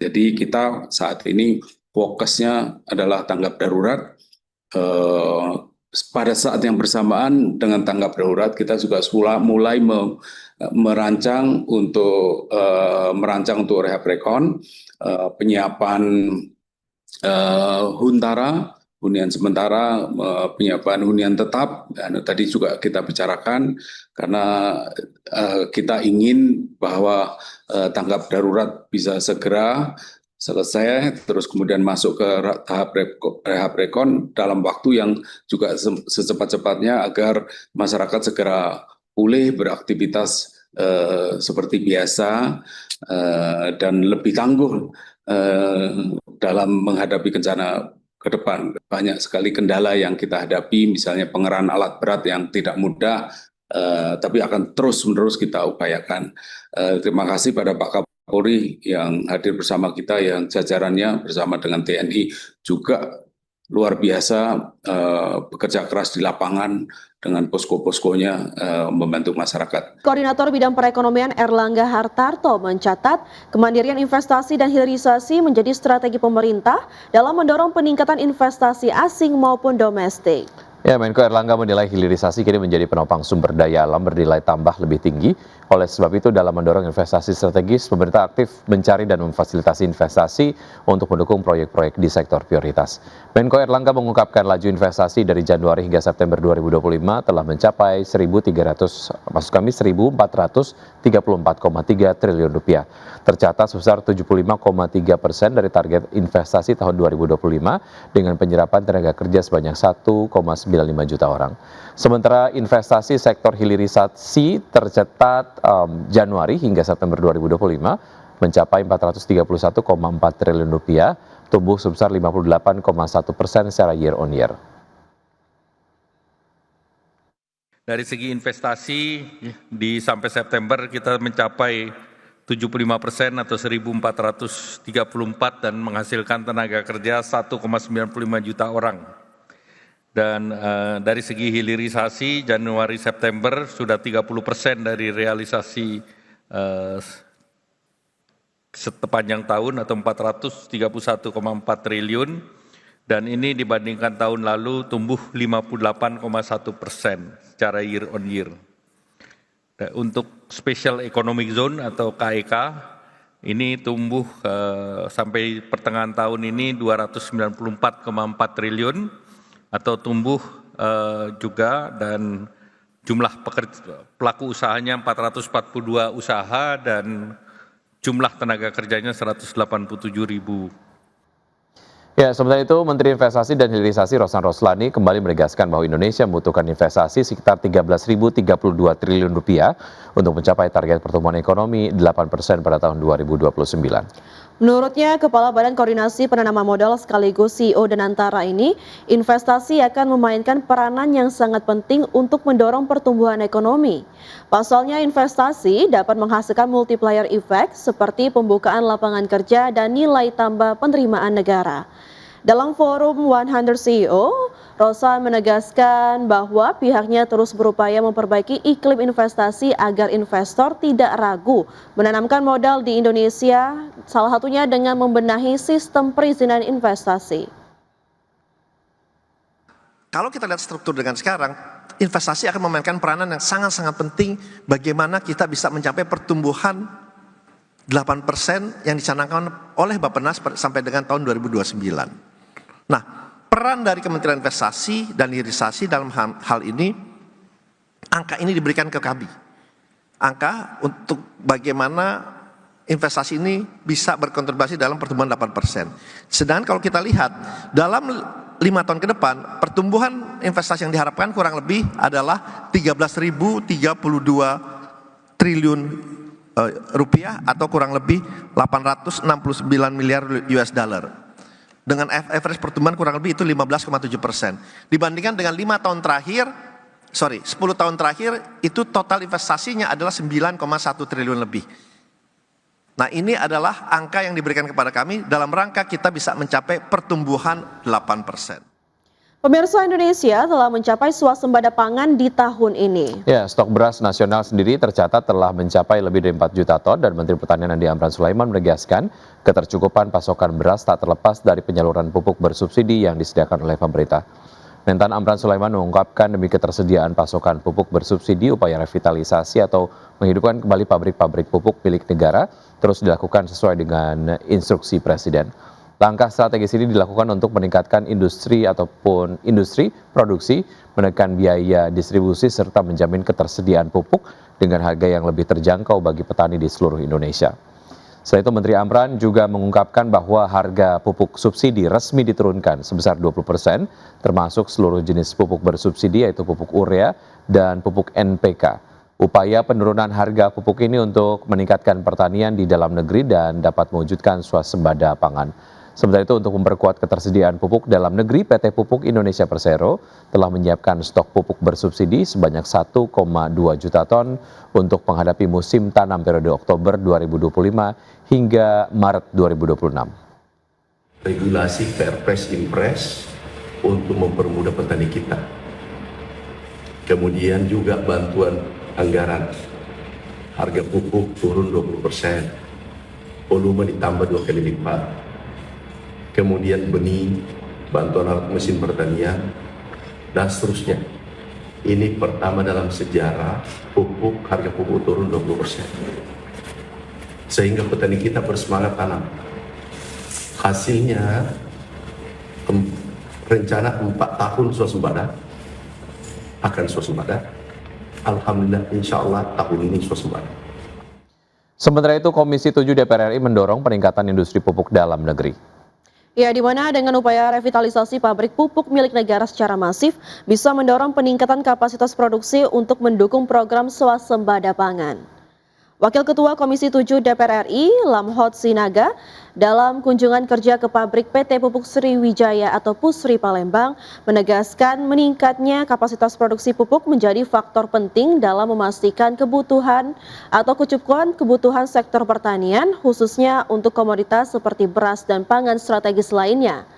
Jadi kita saat ini fokusnya adalah tanggap darurat. Pada saat yang bersamaan dengan tanggap darurat, kita juga mulai merancang untuk rehab rekon, penyiapan huntara, hunian sementara, penyiapan hunian tetap. Dan tadi juga kita bicarakan karena kita ingin bahwa tanggap darurat bisa segera selesai, terus kemudian masuk ke tahap rehab rekon dalam waktu yang juga secepat-cepatnya agar masyarakat segera pulih beraktivitas seperti biasa dan lebih tangguh dalam menghadapi bencana ke depan. Banyak sekali kendala yang kita hadapi, misalnya pengerahan alat berat yang tidak mudah, tapi akan terus-menerus kita upayakan. Terima kasih pada Pak Kapolri yang hadir bersama kita, yang jajarannya bersama dengan TNI juga luar biasa bekerja keras di lapangan dengan posko-poskonya membantu masyarakat. Koordinator Bidang Perekonomian Erlangga Hartarto mencatat kemandirian investasi dan hilirisasi menjadi strategi pemerintah dalam mendorong peningkatan investasi asing maupun domestik. Ya, Menko Erlangga menilai hilirisasi kini menjadi penopang sumber daya alam bernilai tambah lebih tinggi. Oleh sebab itu, dalam mendorong investasi strategis, pemerintah aktif mencari dan memfasilitasi investasi untuk mendukung proyek-proyek di sektor prioritas. Menko Erlangga mengungkapkan laju investasi dari Januari hingga September 2025 telah mencapai 1.434,3 triliun rupiah. Tercatat sebesar 75,3% dari target investasi tahun 2025 dengan penyerapan tenaga kerja sebanyak 1,95 juta orang. Sementara investasi sektor hilirisasi tercatat Januari hingga September 2025 mencapai 431,4 triliun rupiah, tumbuh sebesar 58,1% secara year on year. Dari segi investasi di sampai September kita mencapai 75% atau 1.434 dan menghasilkan tenaga kerja 1,95 juta orang. Dan dari segi hilirisasi Januari September sudah 30% dari realisasi sepanjang tahun atau 431,4 triliun dan ini dibandingkan tahun lalu tumbuh 58,1% secara year on year. Dan untuk Special Economic Zone atau KEK ini tumbuh sampai pertengahan tahun ini 294,4 triliun atau tumbuh juga dan jumlah pelaku usahanya 442 usaha dan jumlah tenaga kerjanya 187.000. Ya, sementara itu Menteri Investasi dan Hilirisasi Roshan Roslani kembali menegaskan bahwa Indonesia membutuhkan investasi sekitar 13.032 triliun rupiah untuk mencapai target pertumbuhan ekonomi 8% pada tahun 2029. Menurutnya, Kepala Badan Koordinasi Penanaman Modal sekaligus CEO Danantara ini, investasi akan memainkan peranan yang sangat penting untuk mendorong pertumbuhan ekonomi. Pasalnya, investasi dapat menghasilkan multiplier effect seperti pembukaan lapangan kerja dan nilai tambah penerimaan negara. Dalam forum 100 CEO, Roshan menegaskan bahwa pihaknya terus berupaya memperbaiki iklim investasi agar investor tidak ragu menanamkan modal di Indonesia, salah satunya dengan membenahi sistem perizinan investasi. Kalau kita lihat struktur dengan sekarang, investasi akan memainkan peranan yang sangat-sangat penting bagaimana kita bisa mencapai pertumbuhan 8% yang dicanangkan oleh Bappenas sampai dengan tahun 2029. Nah, peran dari Kementerian Investasi dan Hilirisasi dalam hal ini, angka ini diberikan ke kami. Angka untuk bagaimana investasi ini bisa berkontribusi dalam pertumbuhan 8%. Sedangkan kalau kita lihat, dalam 5 tahun ke depan, pertumbuhan investasi yang diharapkan kurang lebih adalah 13.032 triliun rupiah atau kurang lebih 869 miliar US dollar. Dengan average pertumbuhan kurang lebih itu 15,7%. Dibandingkan dengan 10 tahun terakhir itu total investasinya adalah 9,1 triliun lebih. Nah, ini adalah angka yang diberikan kepada kami dalam rangka kita bisa mencapai pertumbuhan 8%. Pemirsa, Indonesia telah mencapai swasembada pangan di tahun ini. Ya, stok beras nasional sendiri tercatat telah mencapai lebih dari 4 juta ton dan Menteri Pertanian Andi Amran Sulaiman menegaskan ketercukupan pasokan beras tak terlepas dari penyaluran pupuk bersubsidi yang disediakan oleh pemerintah. Mentan Amran Sulaiman mengungkapkan demi ketersediaan pasokan pupuk bersubsidi, upaya revitalisasi atau menghidupkan kembali pabrik-pabrik pupuk milik negara terus dilakukan sesuai dengan instruksi Presiden. Langkah strategis ini dilakukan untuk meningkatkan industri produksi, menekan biaya distribusi, serta menjamin ketersediaan pupuk dengan harga yang lebih terjangkau bagi petani di seluruh Indonesia. Selain itu, Menteri Amran juga mengungkapkan bahwa harga pupuk subsidi resmi diturunkan sebesar 20%, termasuk seluruh jenis pupuk bersubsidi yaitu pupuk urea dan pupuk NPK. Upaya penurunan harga pupuk ini untuk meningkatkan pertanian di dalam negeri dan dapat mewujudkan swasembada pangan. Sementara itu, untuk memperkuat ketersediaan pupuk dalam negeri, PT Pupuk Indonesia Persero telah menyiapkan stok pupuk bersubsidi sebanyak 1,2 juta ton untuk menghadapi musim tanam periode Oktober 2025 hingga Maret 2026. Regulasi Perpres Impres untuk mempermudah petani kita. Kemudian juga bantuan anggaran. Harga pupuk turun 20%. Volume ditambah 2 kali lipat. Kemudian benih, bantuan alat mesin pertanian, dan seterusnya. Ini pertama dalam sejarah harga pupuk turun 20%. Sehingga petani kita bersemangat tanam. Hasilnya, rencana 4 tahun swasembada, akan swasembada. Alhamdulillah, insya Allah tahun ini swasembada. Sementara itu, Komisi 7 DPR RI mendorong peningkatan industri pupuk dalam negeri. Ya, di mana dengan upaya revitalisasi pabrik pupuk milik negara secara masif bisa mendorong peningkatan kapasitas produksi untuk mendukung program swasembada pangan. Wakil Ketua Komisi 7 DPR RI, Lamhot Sinaga, dalam kunjungan kerja ke pabrik PT Pupuk Sriwijaya atau Pusri Palembang, menegaskan meningkatnya kapasitas produksi pupuk menjadi faktor penting dalam memastikan kebutuhan atau kecukupan kebutuhan sektor pertanian, khususnya untuk komoditas seperti beras dan pangan strategis lainnya.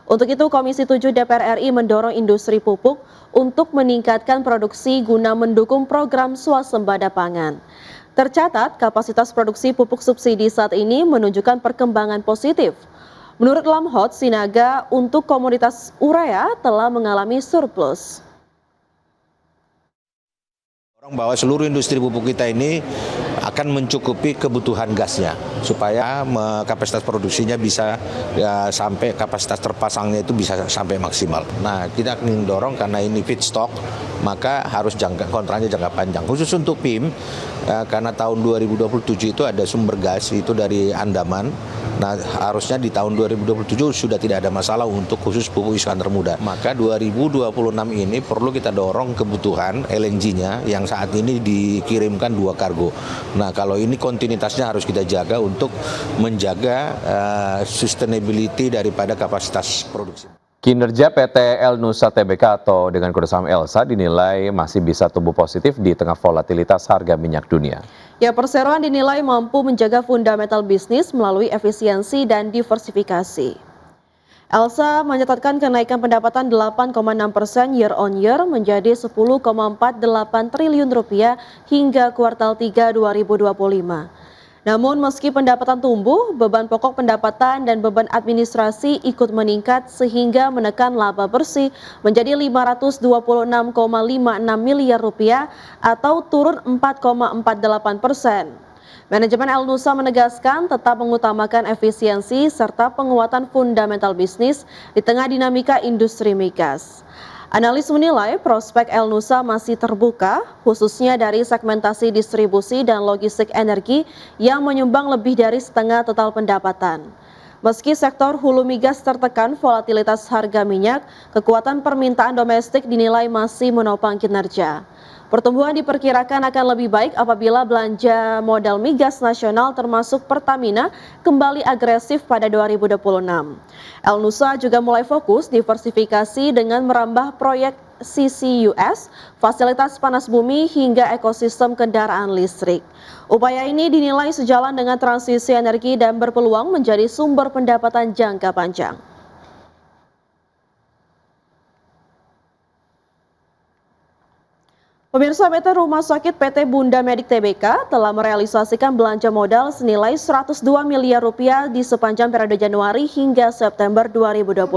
Untuk itu, Komisi 7 DPR RI mendorong industri pupuk untuk meningkatkan produksi guna mendukung program swasembada pangan. Tercatat, kapasitas produksi pupuk subsidi saat ini menunjukkan perkembangan positif. Menurut Lamhot Sinaga, untuk komoditas urea telah mengalami surplus. Bahwa seluruh industri pupuk kita ini akan mencukupi kebutuhan gasnya supaya kapasitas produksinya bisa sampai kapasitas terpasangnya itu bisa sampai maksimal. Nah, kita akan mendorong karena ini feedstock, maka harus kontraknya jangka panjang. Khusus untuk PIM, karena tahun 2027 itu ada sumber gas itu dari Andaman. Nah, harusnya di tahun 2027 sudah tidak ada masalah untuk khusus pupuk Iskandar Muda. Maka 2026 ini perlu kita dorong kebutuhan LNG-nya yang saat ini dikirimkan 2 kargo. Nah, kalau ini kontinuitasnya harus kita jaga untuk menjaga sustainability daripada kapasitas produksi. Kinerja PT El Nusa Tbk atau dengan kode saham ELSA dinilai masih bisa tumbuh positif di tengah volatilitas harga minyak dunia. Ya, perseroan dinilai mampu menjaga fundamental bisnis melalui efisiensi dan diversifikasi. ELSA mencatatkan kenaikan pendapatan 8,6% year on year menjadi 10,48 triliun rupiah hingga kuartal 3 2025. Namun meski pendapatan tumbuh, beban pokok pendapatan dan beban administrasi ikut meningkat sehingga menekan laba bersih menjadi 526,56 miliar rupiah atau turun 4,48%. Manajemen El Nusa menegaskan tetap mengutamakan efisiensi serta penguatan fundamental bisnis di tengah dinamika industri migas. Analis menilai prospek El Nusa masih terbuka, khususnya dari segmentasi distribusi dan logistik energi yang menyumbang lebih dari setengah total pendapatan. Meski sektor hulu migas tertekan volatilitas harga minyak, kekuatan permintaan domestik dinilai masih menopang kinerja. Pertumbuhan diperkirakan akan lebih baik apabila belanja modal migas nasional termasuk Pertamina kembali agresif pada 2026. El Nusa juga mulai fokus diversifikasi dengan merambah proyek CCUS, fasilitas panas bumi hingga ekosistem kendaraan listrik. Upaya ini dinilai sejalan dengan transisi energi dan berpeluang menjadi sumber pendapatan jangka panjang. Pemirsa, PT Rumah Sakit PT Bunda Medik Tbk telah merealisasikan belanja modal senilai 102 miliar rupiah di sepanjang periode Januari hingga September 2025.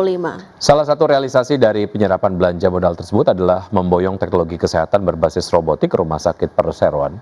Salah satu realisasi dari penyerapan belanja modal tersebut adalah memboyong teknologi kesehatan berbasis robotik Rumah Sakit Perseroan.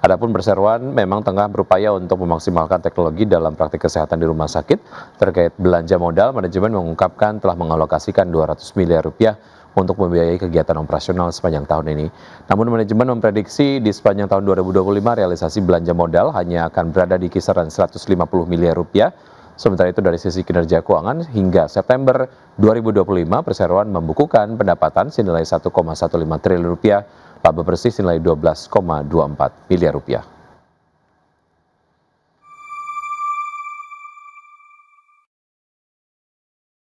Adapun Perseroan memang tengah berupaya untuk memaksimalkan teknologi dalam praktik kesehatan di rumah sakit. Terkait belanja modal, manajemen mengungkapkan telah mengalokasikan 200 miliar rupiah untuk membiayai kegiatan operasional sepanjang tahun ini. Namun manajemen memprediksi di sepanjang tahun 2025 realisasi belanja modal hanya akan berada di kisaran 150 miliar rupiah. Sementara itu dari sisi kinerja keuangan hingga September 2025 Perseroan membukukan pendapatan senilai 1,15 triliun rupiah, laba bersih senilai 12,24 miliar rupiah.